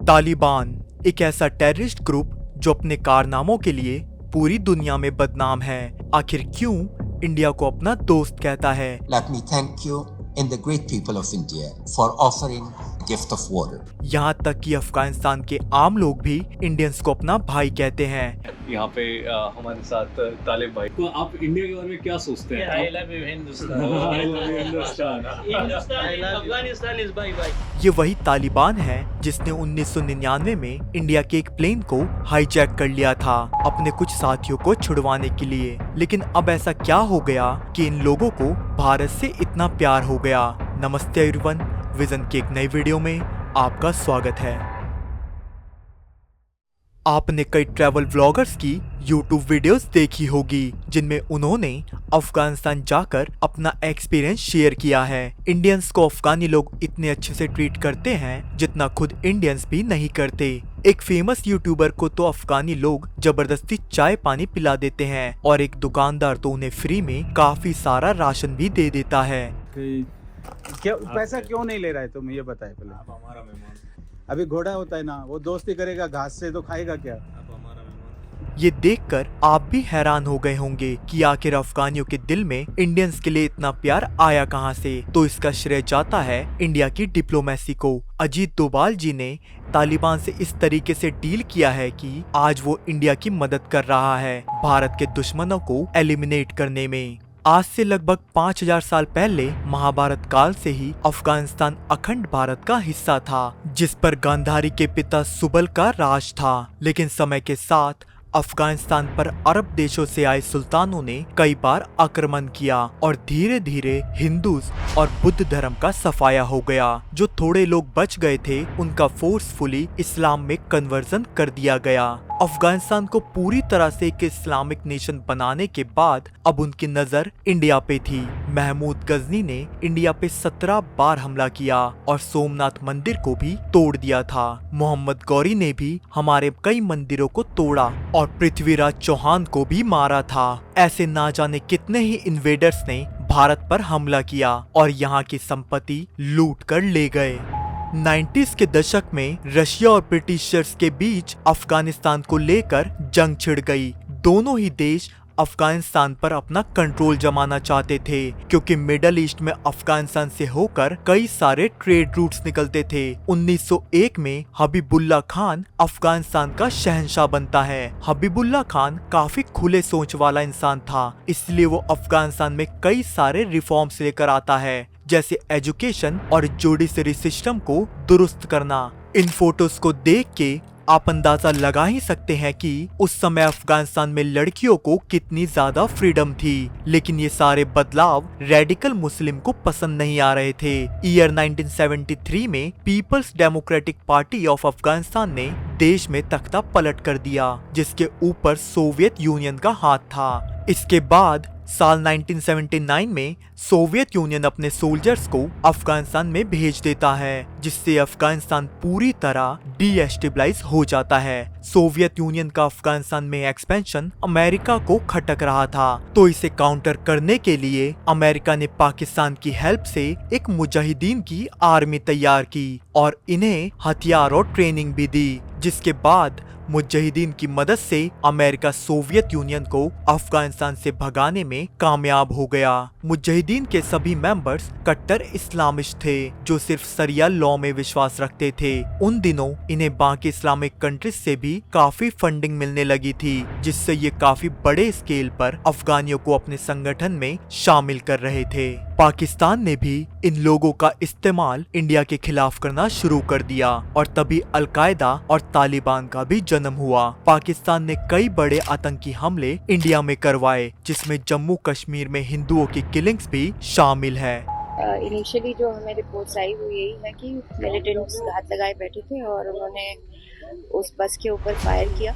तालिबान एक ऐसा terrorist group जो अपने कारनामों के लिए पूरी दुनिया में बदनाम है। आखिर क्यों इंडिया को अपना दोस्त कहता है? Let me thank you and the great people of India for offering gift of water. यहाँ तक कि अफगानिस्तान के आम लोग भी इंडियंस को अपना भाई कहते हैं। यहाँ पे हमारे साथ तालिब भाई। तो आप इंडिया के बारे में क्या सोचते हैं? I love you Hindustan. I love you Hindustan. Afghanistan is bye bye. ये वही तालिबान है जिसने 1999 में इंडिया के एक प्लेन को हाईजैक कर लिया था अपने कुछ साथियों को छुड़वाने के लिए। लेकिन अब ऐसा क्या हो गया कि इन लोगों को भारत से इतना प्यार हो गया? नमस्ते एवरीवन, विजन की एक नई वीडियो में आपका स्वागत है। आपने कई ट्रैवल व्लॉगर्स की YouTube वीडियोस देखी होगी जिनमें उन्होंने अफगानिस्तान जाकर अपना एक्सपीरियंस शेयर किया है। इंडियंस को अफगानी लोग इतने अच्छे से ट्रीट करते हैं जितना खुद इंडियंस भी नहीं करते। एक फेमस यूट्यूबर को तो अफगानी लोग जबरदस्ती चाय पानी पिला देते हैं और एक दुकानदार तो उन्हें फ्री में काफी सारा राशन भी दे देता है। क्या पैसा क्यों नहीं ले रहा है तुम ये बताए पहले। आप हमारा मेहमान। अभी घोड़ा होता है ना, वो दोस्ती करेगा घास से तो खाएगा क्या। आप हमारा मेहमान। ये देखकर आप भी हैरान हो गए होंगे कि आखिर अफगानियों के दिल में इंडियंस के लिए इतना प्यार आया कहां से। तो इसका श्रेय जाता है इंडिया की डिप्लोमेसी को। अजीत डोभाल जी ने तालिबान से इस तरीके से डील किया है कि आज वो इंडिया की मदद कर रहा है भारत के दुश्मनों को एलिमिनेट करने में। आज से लगभग 5000 साल पहले महाभारत काल से ही अफगानिस्तान अखंड भारत का हिस्सा था जिस पर गांधारी के पिता सुबल का राज था। लेकिन समय के साथ अफगानिस्तान पर अरब देशों से आए सुल्तानों ने कई बार आक्रमण किया और धीरे धीरे हिंदूज और बुद्ध धर्म का सफाया हो गया। जो थोड़े लोग बच गए थे उनका फोर्सफुली इस्लाम में कन्वर्जन कर दिया गया। अफगानिस्तान को पूरी तरह से एक इस्लामिक नेशन बनाने के बाद अब उनकी नजर इंडिया पे थी। महमूद गजनी ने इंडिया पे 17 बार हमला किया और सोमनाथ मंदिर को भी तोड़ दिया था। मोहम्मद गौरी ने भी हमारे कई मंदिरों को तोड़ा और पृथ्वीराज चौहान को भी मारा था। ऐसे ना जाने कितने ही इन्वेडर्स ने भारत पर हमला किया और यहाँ की संपत्ति लूट कर ले गए। 90s के दशक में रशिया और ब्रिटिशर्स के बीच अफगानिस्तान को लेकर जंग छिड़ गई। दोनों ही देश अफगानिस्तान पर अपना कंट्रोल जमाना चाहते थे क्योंकि मिडल ईस्ट में अफगानिस्तान से होकर कई सारे ट्रेड रूट्स निकलते थे। 1901 में हबीबुल्ला खान अफगानिस्तान का शहंशाह बनता है। हबीबुल्ला खान काफी खुले सोच वाला इंसान था, इसलिए वो अफगानिस्तान में कई सारे रिफॉर्म्स लेकर आता है जैसे एजुकेशन और जुडिशरी सिस्टम को दुरुस्त करना। इन फोटोज को देख के आप अंदाजा लगा ही सकते हैं कि उस समय अफगानिस्तान में लड़कियों को कितनी ज्यादा फ्रीडम थी। लेकिन ये सारे बदलाव रेडिकल मुस्लिम को पसंद नहीं आ रहे थे। ईयर 1973 में People's Democratic Party of Afghanistan ने देश में तख्ता पलट कर दिया जिसके ऊपर सोवियत यूनियन का हाथ था। इसके बाद साल 1979 में सोवियत यूनियन अपने सोल्जर्स को अफगानिस्तान में भेज देता है जिससे अफगानिस्तान पूरी तरह डीएस्टेबलाइज हो जाता है। सोवियत यूनियन का अफगानिस्तान में एक्सपेंशन अमेरिका को खटक रहा था, तो इसे काउंटर करने के लिए अमेरिका ने पाकिस्तान की हेल्प से एक मुजाहिदीन की आर्मी तैयार की और इन्हें हथियार और ट्रेनिंग भी दी। जिसके बाद मुजाहिदीन की मदद से अमेरिका सोवियत यूनियन को अफगानिस्तान से भगाने में कामयाब हो गया। मुजाहिदीन के सभी मेंबर्स कट्टर इस्लामिस्ट थे जो सिर्फ शरिया लॉ में विश्वास रखते थे। उन दिनों इन्हें बाकी इस्लामिक कंट्रीज से भी काफी फंडिंग मिलने लगी थी जिससे ये काफी बड़े स्केल पर अफगानियों को अपने संगठन में शामिल कर रहे थे। पाकिस्तान ने भी इन लोगों का इस्तेमाल इंडिया के खिलाफ करना शुरू कर दिया और तभी अलकायदा और तालिबान का भी जन्म हुआ। पाकिस्तान ने कई बड़े आतंकी हमले इंडिया में करवाए जिसमें जम्मू कश्मीर में हिंदुओं की किलिंग्स भी शामिल है। इनिशियली जो हमें रिपोर्ट्स आई वो यही है कि मिलिटेंट्स घात लगाए बैठे थे और उन्होंने उस बस के ऊपर फायर किया।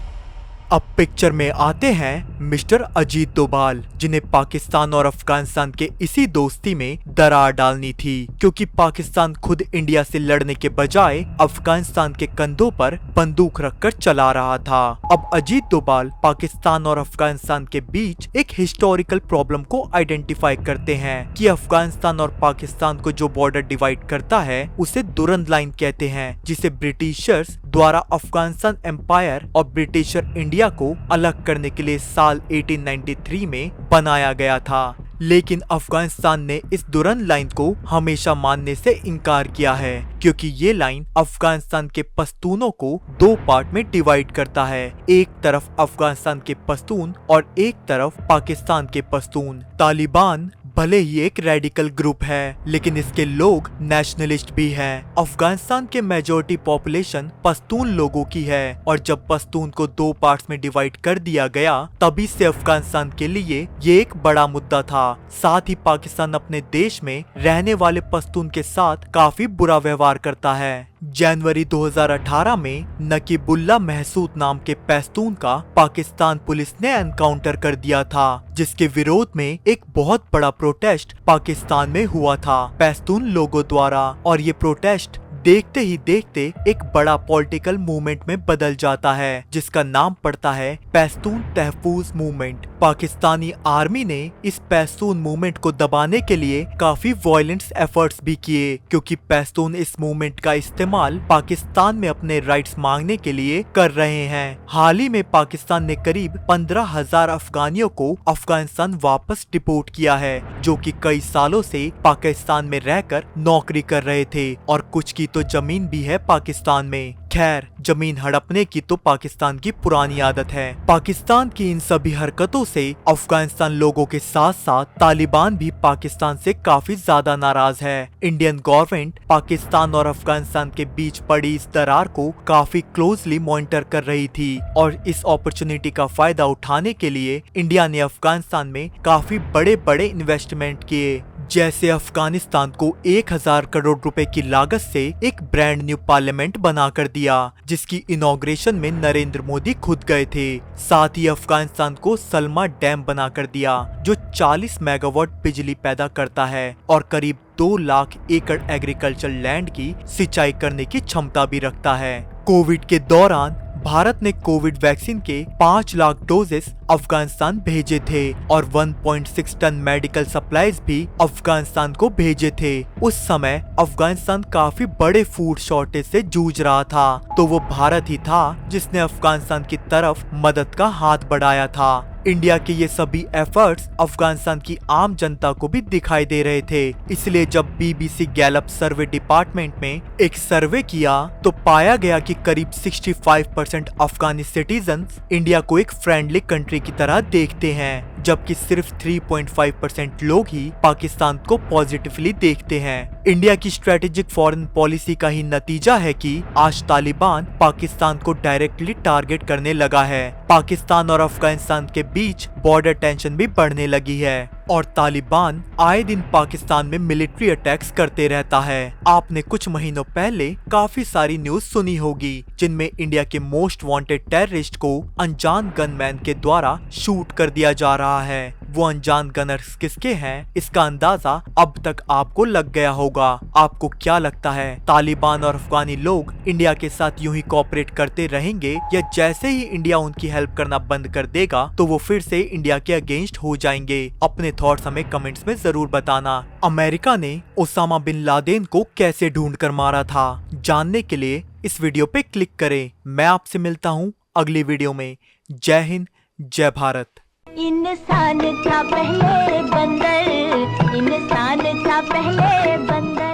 अब पिक्चर में आते हैं मिस्टर अजीत डोभाल जिन्हें पाकिस्तान और अफगानिस्तान के इसी दोस्ती में दरार डालनी थी क्योंकि पाकिस्तान खुद इंडिया से लड़ने के बजाय अफगानिस्तान के कंधों पर बंदूक रखकर चला रहा था। अब अजीत डोभाल पाकिस्तान और अफगानिस्तान के बीच एक हिस्टोरिकल प्रॉब्लम को आइडेंटिफाई करते हैं कि अफगानिस्तान और पाकिस्तान को जो बॉर्डर डिवाइड करता है उसे दुरंद लाइन कहते हैं जिसे ब्रिटिशर्स द्वारा अफगानिस्तान एम्पायर और ब्रिटिशर इंडिया को अलग करने के लिए साल 1893 में बनाया गया था। लेकिन अफगानिस्तान ने इस दुरंत लाइन को हमेशा मानने से इनकार किया है, क्योंकि ये लाइन अफगानिस्तान के पश्तूनों को दो पार्ट में डिवाइड करता है, एक तरफ अफगानिस्तान के पश्तून और एक तरफ पाकिस्तान के पश्तून। तालिबान भले ही एक रेडिकल ग्रुप है, लेकिन इसके लोग नेशनलिस्ट भी हैं। अफगानिस्तान के मेजॉरिटी पॉपुलेशन पश्तून लोगों की है और जब पश्तून को दो पार्ट्स में डिवाइड कर दिया गया तभी से अफगानिस्तान के लिए ये एक बड़ा मुद्दा था। साथ ही पाकिस्तान अपने देश में रहने वाले पश्तून के साथ काफी बुरा व्यवहार करता है। जनवरी 2018 में नकीबुल्ला महसूद नाम के पश्तून का पाकिस्तान पुलिस ने एनकाउंटर कर दिया था, जिसके विरोध में एक बहुत बड़ा प्रोटेस्ट पाकिस्तान में हुआ था पश्तून लोगों द्वारा, और ये प्रोटेस्ट देखते ही देखते एक बड़ा पॉलिटिकल मूवमेंट में बदल जाता है, जिसका नाम पड़ता है पश्तून तहफूज मूवमेंट। पाकिस्तानी आर्मी ने इस पश्तून मूवमेंट को दबाने के लिए काफी वायलेंस एफर्ट्स भी किए, क्योंकि पश्तून इस मूवमेंट का इस्तेमाल पाकिस्तान में अपने राइट्स मांगने के लिए कर रहे हैं। हाल ही में पाकिस्तान ने करीब 15,000 अफगानियों को अफगानिस्तान वापस डिपोर्ट किया है, जो कि कई सालों से पाकिस्तान में रहकर नौकरी कर रहे थे और कुछ की तो जमीन भी है पाकिस्तान में। खैर, जमीन हड़पने की तो पाकिस्तान की पुरानी आदत है। पाकिस्तान की इन सभी हरकतों से अफगानिस्तान लोगों के साथ साथ तालिबान भी पाकिस्तान से काफी ज्यादा नाराज है। इंडियन गवर्नमेंट पाकिस्तान और अफगानिस्तान के बीच पड़ी इस दरार को काफी क्लोजली मॉनिटर कर रही थी और इस अपॉर्चुनिटी का फायदा उठाने के लिए इंडिया ने अफगानिस्तान में काफी बड़े बड़े इन्वेस्टमेंट किए। जैसे अफगानिस्तान को 1000 करोड़ रुपए की लागत से एक ब्रांड न्यू पार्लियामेंट बनाकर दिया, जिसकी इनॉग्रेशन में नरेंद्र मोदी खुद गए थे। साथ ही अफगानिस्तान को सलमा डैम बनाकर दिया, जो 40 मेगावाट बिजली पैदा करता है और करीब 2 लाख एकड़ एग्रीकल्चर लैंड की सिंचाई करने की क्षमता भी रखता है। कोविड के दौरान भारत ने कोविड वैक्सीन के 5 लाख डोजेस अफगानिस्तान भेजे थे और 1.6 टन मेडिकल सप्लाईज भी अफगानिस्तान को भेजे थे। उस समय अफगानिस्तान काफी बड़े फूड शॉर्टेज से जूझ रहा था, तो वो भारत ही था जिसने अफगानिस्तान की तरफ मदद का हाथ बढ़ाया था। इंडिया के ये सभी एफर्ट्स अफगानिस्तान की आम जनता को भी दिखाई दे रहे थे, इसलिए जब BBC गैलप सर्वे डिपार्टमेंट में एक सर्वे किया तो पाया गया कि करीब 65% अफगानी सिटीजन्स इंडिया को एक फ्रेंडली कंट्री की तरह देखते हैं, जबकि सिर्फ 3.5% लोग ही पाकिस्तान को पॉजिटिवली देखते हैं। इंडिया की स्ट्रेटेजिक फॉरेन पॉलिसी का ही नतीजा है कि आज तालिबान पाकिस्तान को डायरेक्टली टारगेट करने लगा है। पाकिस्तान और अफगानिस्तान के बीच बॉर्डर टेंशन भी बढ़ने लगी है और तालिबान आए दिन पाकिस्तान में मिलिट्री अटैक्स करते रहता है। आपने कुछ महीनों पहले काफी सारी न्यूज सुनी होगी, जिनमें इंडिया के मोस्ट वांटेड टेररिस्ट को अनजान गनमैन के द्वारा शूट कर दिया जा रहा है। वो अनजान गनर्स किसके हैं, इसका अंदाजा अब तक आपको लग गया होगा। आपको क्या लगता है, तालिबान और अफगानी लोग इंडिया के साथ यूं ही कोऑपरेट करते रहेंगे या जैसे ही इंडिया उनकी हेल्प करना बंद कर देगा तो वो फिर से इंडिया के अगेंस्ट हो जाएंगे? अपने थॉट्स हमें कमेंट्स में जरूर बताना। अमेरिका ने ओसामा बिन लादेन को कैसे ढूंढ कर मारा था, जानने के लिए इस वीडियो पे क्लिक करें। मैं आपसे मिलता हूँ अगली वीडियो में। जय हिंद, जय भारत। इंसान था पहले बंदर, इंसान था पहले बंदर।